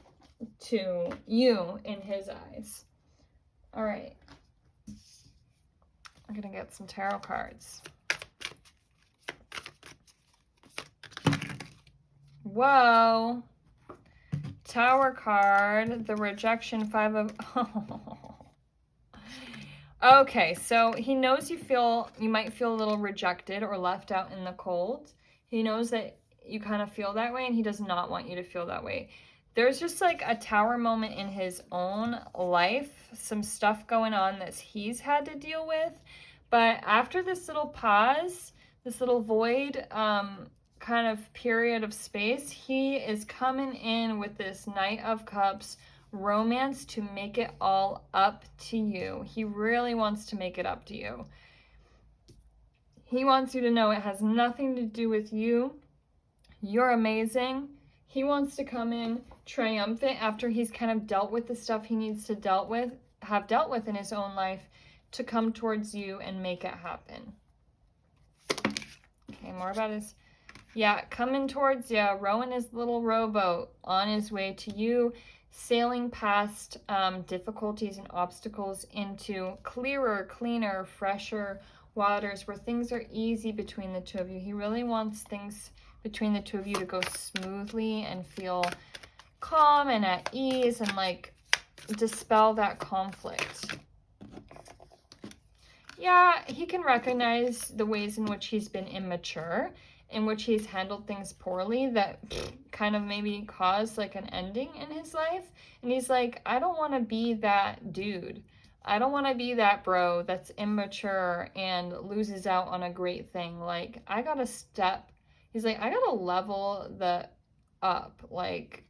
to you in his eyes. All right, I'm gonna get some tarot cards. Whoa. Tower card, the rejection, 5 of... Okay, so he knows you might feel a little rejected or left out in the cold. He knows that you kind of feel that way, and he does not want you to feel that way. There's just like a tower moment in his own life, some stuff going on that he's had to deal with. But after this little pause, this little void, kind of period of space, he is coming in with this Knight of Cups romance to make it all up to you. He really wants to make it up to you. He wants you to know it has nothing to do with you. You're amazing. He wants to come in triumphant after he's kind of dealt with the stuff he needs to have dealt with in his own life, to come towards you and make it happen. Okay, more about his... Yeah, coming towards you, rowing his little rowboat on his way to you, sailing past difficulties and obstacles into clearer, cleaner, fresher waters where things are easy between the two of you. He really wants things between the two of you to go smoothly and feel calm and at ease, and like dispel that conflict. Yeah, he can recognize the ways in which he's been immature, in which he's handled things poorly that kind of maybe caused like an ending in his life. And he's like, I don't want to be that dude. I don't want to be that bro that's immature and loses out on a great thing. Like, I gotta he's like, I gotta level up. Like,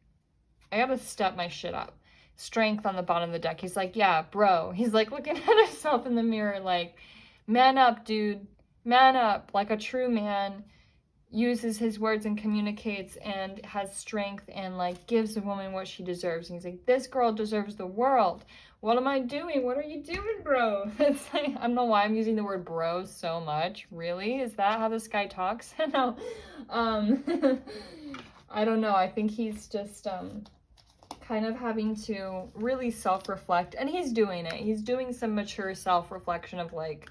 I gotta step my shit up. Strength on the bottom of the deck. He's like, yeah, bro. He's like looking at himself in the mirror like, man up, dude. Man up. Like a true man uses his words and communicates and has strength and like gives a woman what she deserves. And he's like, this girl deserves the world. What am I doing? What are you doing, bro? It's like, I don't know why I'm using the word bro so much. Really? Is that how this guy talks? No. I don't know. I think he's just kind of having to really self-reflect, and he's doing it. He's doing some mature self-reflection of like,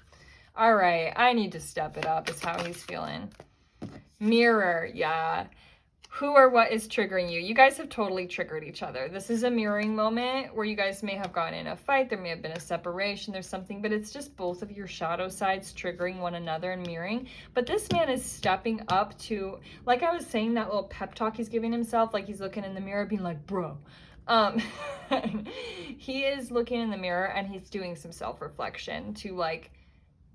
all right, I need to step it up, is how he's feeling. Mirror, yeah. Who or what is triggering you? You guys have totally triggered each other. This is a mirroring moment where you guys may have gotten in a fight. There may have been a separation. There's something, but it's just both of your shadow sides triggering one another and mirroring. But this man is stepping up to, like I was saying, that little pep talk he's giving himself, like he's looking in the mirror being like, bro. He is looking in the mirror and he's doing some self-reflection to like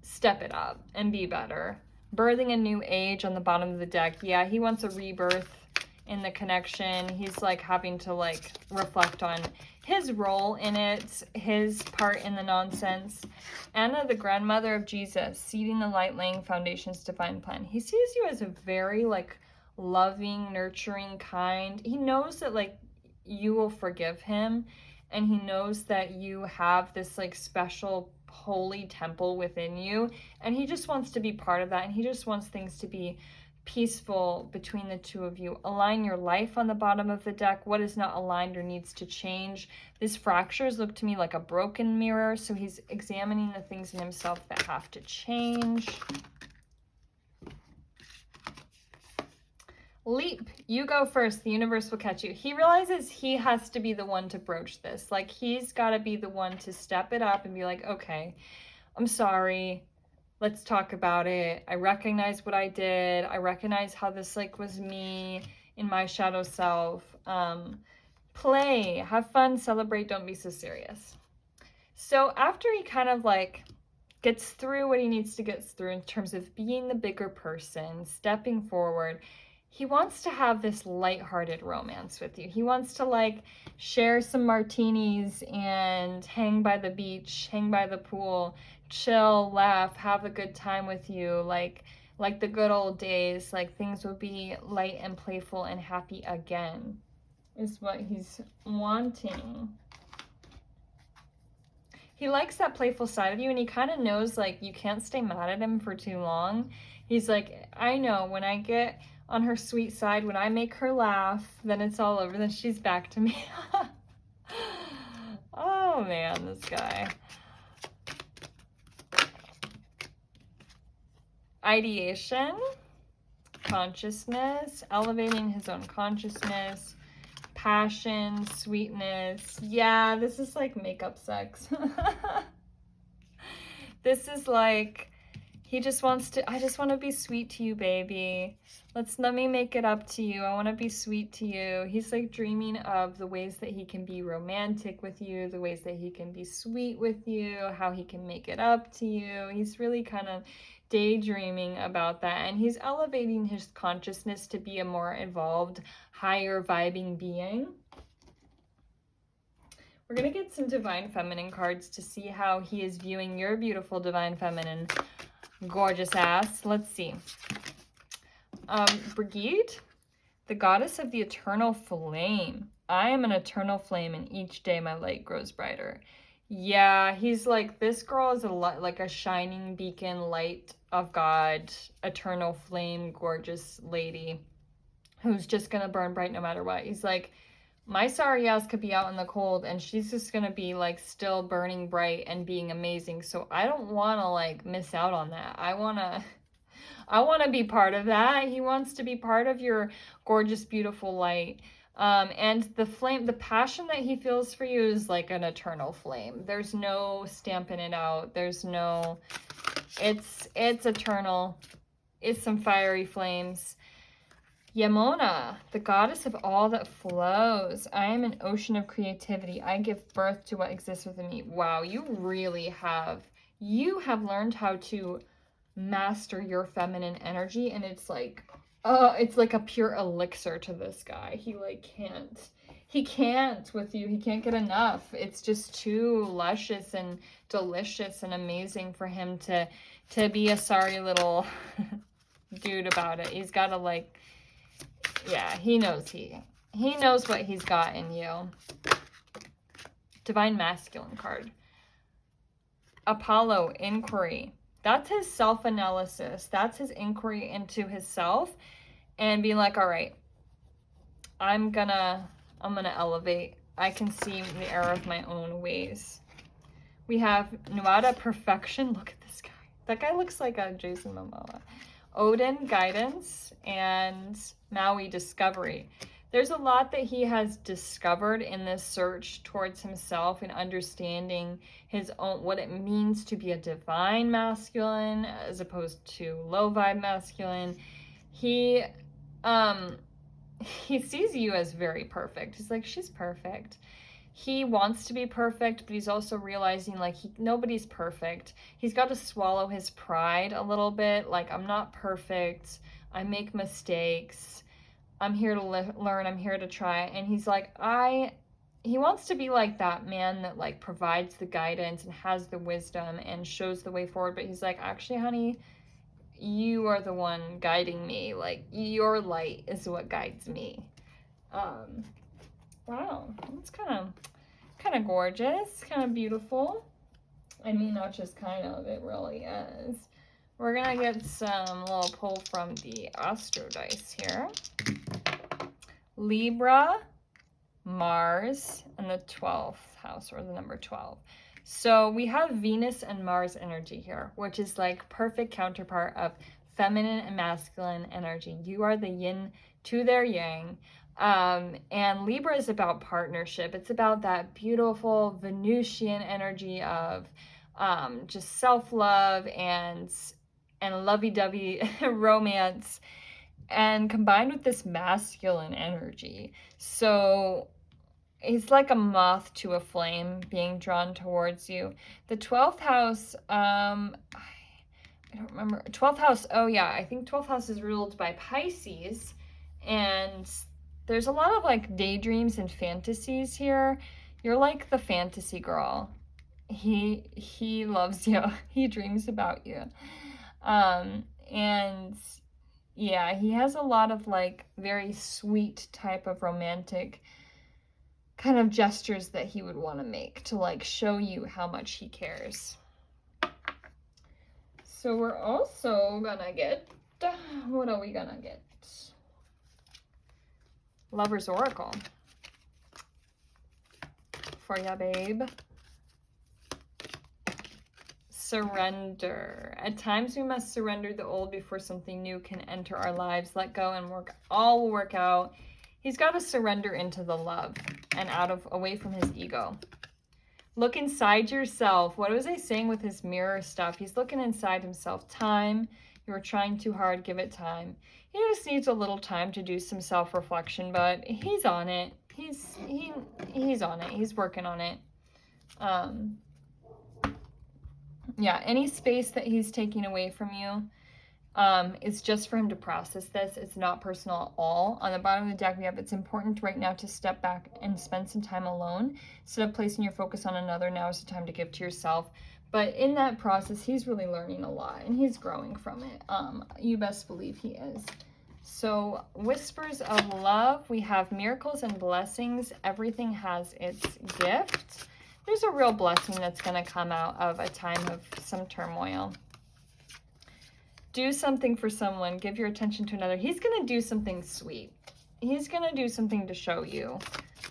step it up and be better. Birthing a new age on the bottom of the deck. Yeah, he wants a rebirth in the connection. He's like having to like reflect on his role in it, his part in the nonsense. Anna, the grandmother of Jesus, seeding the light, laying foundations, divine plan. He sees you as a very like loving, nurturing, kind. He knows that like you will forgive him, and he knows that you have this like special holy temple within you, and he just wants to be part of that, and he just wants things to be peaceful between the two of you. Align your life on the bottom of the deck. What is not aligned or needs to change? These fractures look to me like a broken mirror, so he's examining the things in himself that have to change. Leap, you go first. The universe will catch you. He realizes he has to be the one to broach this. Like, he's got to be the one to step it up and be like, okay, I'm sorry. Let's talk about it. I recognize what I did. I recognize how this like was me in my shadow self. Play, have fun, celebrate, don't be so serious. So after he kind of like gets through what he needs to get through in terms of being the bigger person, stepping forward, he wants to have this lighthearted romance with you. He wants to like share some martinis and hang by the beach, hang by the pool, chill, laugh, have a good time with you, like the good old days. Like, things will be light and playful and happy again, is what he's wanting. He likes that playful side of you, and he kind of knows like you can't stay mad at him for too long. He's like, I know when I get on her sweet side, when I make her laugh, then it's all over, then she's back to me. Oh man, this guy. Ideation, consciousness, elevating his own consciousness, passion, sweetness. Yeah, this is like makeup sex. This is like, he just wants to, I just want to be sweet to you, baby. Let me make it up to you. I want to be sweet to you. He's like dreaming of the ways that he can be romantic with you, the ways that he can be sweet with you, how he can make it up to you. He's really kind of daydreaming about that, and he's elevating his consciousness to be a more evolved, higher vibing being. We're going to get some divine feminine cards to see how he is viewing your beautiful divine feminine gorgeous ass. Let's see. Brigitte, the goddess of the eternal flame. I am an eternal flame, and each day my light grows brighter. Yeah, he's like, this girl is like a shining beacon, light of God, eternal flame, gorgeous lady who's just gonna burn bright no matter what. He's like, my sorry ass could be out in the cold, and she's just gonna be like still burning bright and being amazing. So I don't want to like miss out on that. I want to be part of that. He wants to be part of your gorgeous, beautiful light. And the flame, the passion that he feels for you is like an eternal flame. There's no stamping it out. There's no, it's eternal. It's some fiery flames. Yamona, the goddess of all that flows. I am an ocean of creativity. I give birth to what exists within me. Wow, you have learned how to master your feminine energy, and it's like a pure elixir to this guy. He can't with you. He can't get enough. It's just too luscious and delicious and amazing for him to be a sorry little dude about it. He's got to like, yeah, he knows what he's got in you. Divine masculine card. Apollo, inquiry. That's his self-analysis. That's his inquiry into his self and being like, all right, I'm gonna elevate. I can see the error of my own ways. We have Nuada, perfection. Look at this guy. That guy looks like a Jason Momoa. Odin, guidance, and Maui, discovery. There's a lot that he has discovered in this search towards himself and understanding his own, what it means to be a divine masculine as opposed to low vibe masculine. He sees you as very perfect. He's like, she's perfect. he wants to be perfect, but he's also realizing like nobody's perfect. He's got to swallow his pride a little bit. Like, I'm not perfect. I make mistakes. I'm here to learn. I'm here to try. And he's like, he wants to be like that man that like provides the guidance and has the wisdom and shows the way forward. But he's like, actually, honey, you are the one guiding me. Like, your light is what guides me. Wow, that's kind of gorgeous, kind of beautiful. I mean, not just kind of, it really is. We're gonna get some little pull from the Astro dice here. Libra, Mars, and the 12th house, or the number 12. So we have Venus and Mars energy here, which is like perfect counterpart of feminine and masculine energy. You are the yin to their yang. And Libra is about partnership. It's about that beautiful Venusian energy of just self-love and lovey-dovey romance, and combined with this masculine energy. So it's like a moth to a flame being drawn towards you. The 12th house, I don't remember. 12th house, oh yeah, I think 12th house is ruled by Pisces, and there's a lot of like daydreams and fantasies here. You're like the fantasy girl. He loves you. He dreams about you. And yeah, he has a lot of like very sweet type of romantic kind of gestures that he would want to make to like show you how much he cares. So we're also gonna get, what are we gonna get? Lover's Oracle for ya, babe. Surrender. At times we must surrender the old before something new can enter our lives. Let go and all will work out. He's got to surrender into the love and away from his ego. Look inside yourself. What was I saying with his mirror stuff? He's looking inside himself. Time. You were trying too hard. Give it time. He just needs a little time to do some self-reflection, but he's on it. He's on it. He's working on it. Yeah, any space that he's taking away from you is just for him to process this. It's not personal at all. On the bottom of the deck, we have, it's important right now to step back and spend some time alone. Instead of placing your focus on another, now is the time to give to yourself. But in that process, he's really learning a lot, and he's growing from it. You best believe he is. So, whispers of love, we have miracles and blessings. Everything has its gift. There's a real blessing that's going to come out of a time of some turmoil. Do something for someone. Give your attention to another. He's going to do something sweet. He's going to do something to show you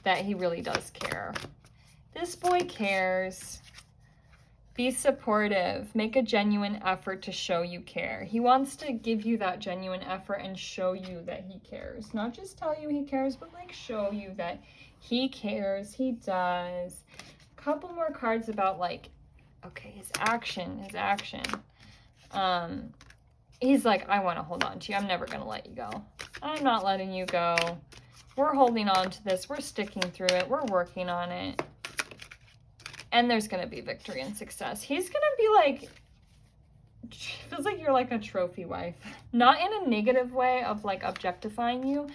that he really does care. This boy cares. Be supportive. Make a genuine effort to show you care. He wants to give you that genuine effort and show you that he cares. Not just tell you he cares, but like show you that he cares. He does. Couple more cards about like, okay, his action. He's like, I want to hold on to you. I'm never going to let you go. I'm not letting you go. We're holding on to this. We're sticking through it. We're working on it. And there's going to be victory and success. He's going to be like, feels like you're like a trophy wife. Not in a negative way of like objectifying you,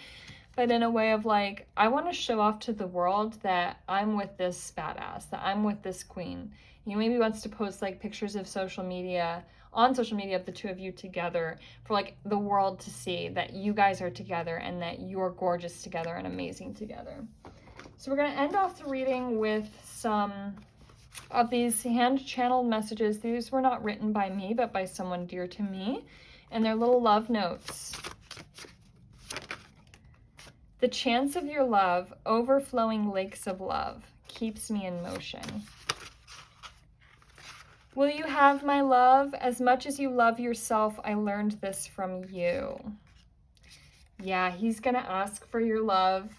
but in a way of like, I want to show off to the world that I'm with this badass, that I'm with this queen. He maybe wants to post like pictures of on social media of the two of you together for like the world to see that you guys are together and that you're gorgeous together and amazing together. So we're going to end off the reading with some of these hand-channeled messages. These were not written by me, but by someone dear to me, and they're little love notes. The chance of your love, overflowing lakes of love, keeps me in motion. Will you have my love? As much as you love yourself, I learned this from you. Yeah, he's going to ask for your love.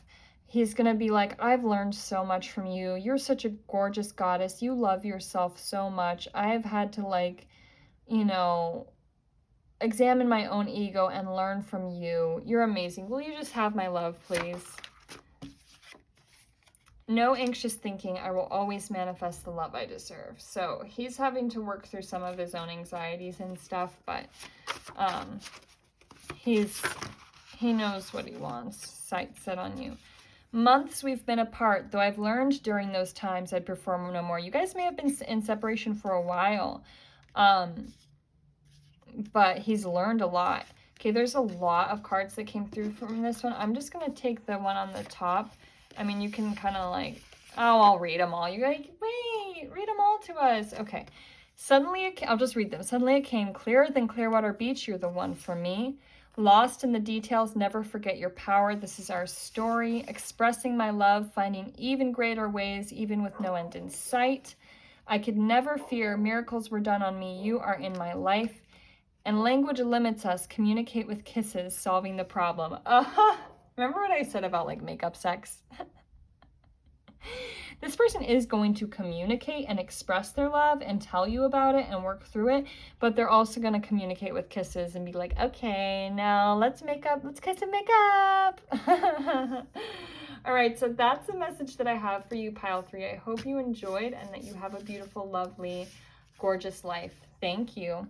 He's going to be like, I've learned so much from you. You're such a gorgeous goddess. You love yourself so much. I've had to like, examine my own ego and learn from you. You're amazing. Will you just have my love, please? No anxious thinking. I will always manifest the love I deserve. So he's having to work through some of his own anxieties and stuff, but he knows what he wants. Sight set on you. Months we've been apart, though I've learned during those times I'd perform no more. You guys may have been in separation for a while, but he's learned a lot. Okay, there's a lot of cards that came through from this one. I'm just going to take the one on the top. I mean, you can kind of like, oh, I'll read them all. You're like, wait, read them all to us. Okay. Suddenly, I'll just read them. Suddenly it came, clearer than Clearwater Beach, you're the one for me. Lost in the details, never forget your power. This is our story. Expressing my love, finding even greater ways, even with no end in sight. I could never fear. Miracles were done on me. You are in my life. And language limits us. Communicate with kisses, solving the problem. Remember what I said about like makeup sex? This person is going to communicate and express their love and tell you about it and work through it, but they're also going to communicate with kisses and be like, okay, now let's kiss and make up. All right, so that's the message that I have for you, Pile 3. I hope you enjoyed and that you have a beautiful, lovely, gorgeous life. Thank you.